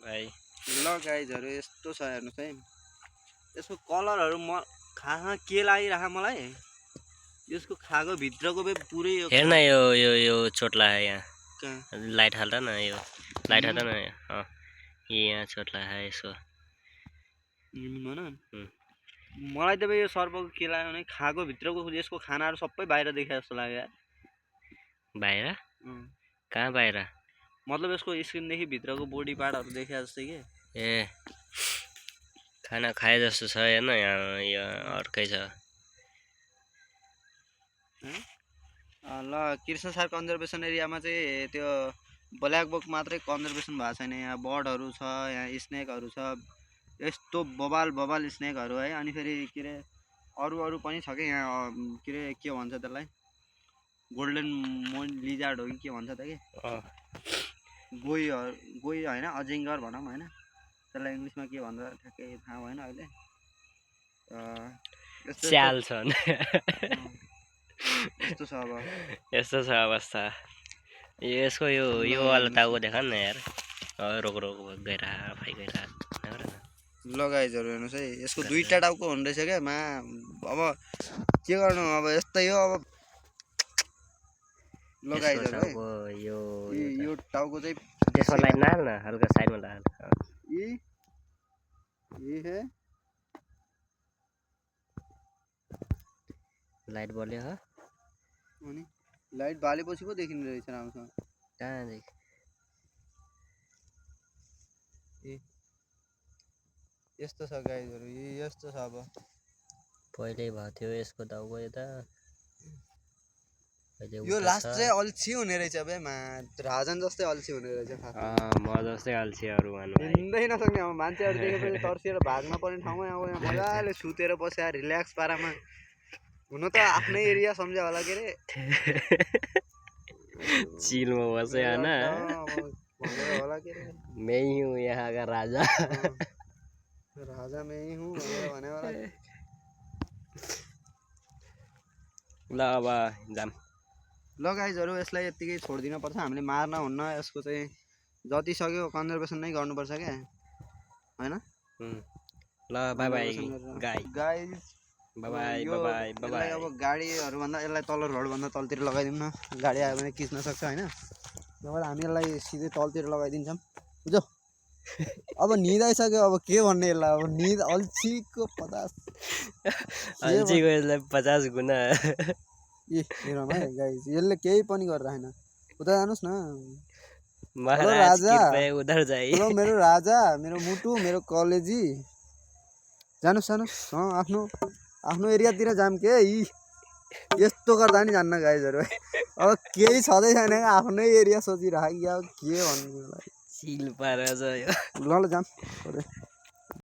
भाइ ल गाइजहरु यस्तो छ हेर्नुस् है यसको कलरहरु म खासमा के लागिराख मलाई यसको खाको भित्रको बे पुरै यो हेर्न यो चोटला है यहाँ कहाँ लाइट हाल्दा न यो लाइट हाल्दा न यहाँ चोटला है यसो मन मलाई त बे यो सर्पको के लाग्यो भने खाको भित्रको यसको खानाहरु सबै बाहिर देखे जस्तो लाग्यो यार बाहिर कहाँ बाहिर मतलब यसको स्किन देखि भित्रको बॉडी पार्टहरु देखे जस्तै के ए खाना खाए जस्तो छ हेर्न यहाँ अर्कै छ ल कृष्ण सार कन्जर्भेसन एरियामा चाहिँ त्यो ब्ल्याक बक मात्रै कन्जर्भेसन भएको छैन यहाँ बर्डहरु छ यहाँ स्नेकहरु छ यस्तो बबाल स्नेकहरु है अनि फेरि के रे अरु पनि छ के यहाँ के रे के भन्छ त्यसलाई गोल्डन मोन लिजार्ड हो कि के भन्छ त के गोही हैन अजिङ्गर भनौं हैन त्यसलाई इंग्लिशमा के भन्छ ठ्याक्कै थाहा भएन अहिले स्याल छन् यस्तो छ अब यस्तो छ अवस्था यसको यो वाला टाउको देखा न यार रोक गइरा फाइ गइरा ल गाइजहरु हेर्नुस् है यसको दुईटा टाउको हुन रहेछ के मा अब के गर्नु अब यस्तै हो अब ल गाइजहरु है यो टाउको चाहिँ त्यसको लाइट नहाल न हल्का साइडमा लाल ये है लाइट बल्यो ह अनि लाइट बालेपछि पो देखिने रहेछ राम्रोसँग कहाँ देख यस्तो छ गाइजहरु यस्तो छ अब पहिले भएको थियो यसको टाउको यता यो लास्ट चाहिँ अल्छी हुने रहेछ बे मा राजन जस्तै अल्छी हुने रहेछ म जस्तै अल्छी अरु मान्नु हिँड्दै नसक्ने अब मान्छेहरु देखेपछि तर्सिएर भाग्न पर्ने ठाउँमा अब यहाँ मजाले सुतेर बस्या रिल्याक्स पारामा हुन त आफ्नै एरिया सम्झ्या होला के रे चिलमा बसे हैन होला के रे मैं ही हूं यहाँ का राजा मैं ही हूं भने होला ल अब जाम ल गाइजहरु यसलाई यतिकै छोड्दिन पर्छ हामीले मार्न हुन्न यसको चाहिँ जति सक्यो कन्जर्भेसन नै गर्नुपर्छ के हैन ल bye bye guys bye bye अब गाडीहरु भन्दा यसलाई तल रोड भन्दा तलतिर लगाइदिउँ न गाडी आयो भने खिच्न सक्छ हैन नभए हामी यसलाई सिधै तलतिर लगाइदिन्छौं बुझ्यौ अब निदाइसक्यो अब के भन्ने यसलाई अब निद अल्छीको 50 गुना हेरौँ है गाइस यसले केही पनि गरेर हैन उता जानुस् न महाराज कृपया उधर जाइए मेरो राजा मेरो मुटु मेरो कलेजी जानुस् आफ्नो एरियातिर जाम के यस्तो गर्दा नि जान्न गाइजहरु अब केही छदै छैन आफ्नै एरिया सोचिराख के भन्नु मलाई चिल पारेछ यो ल जाम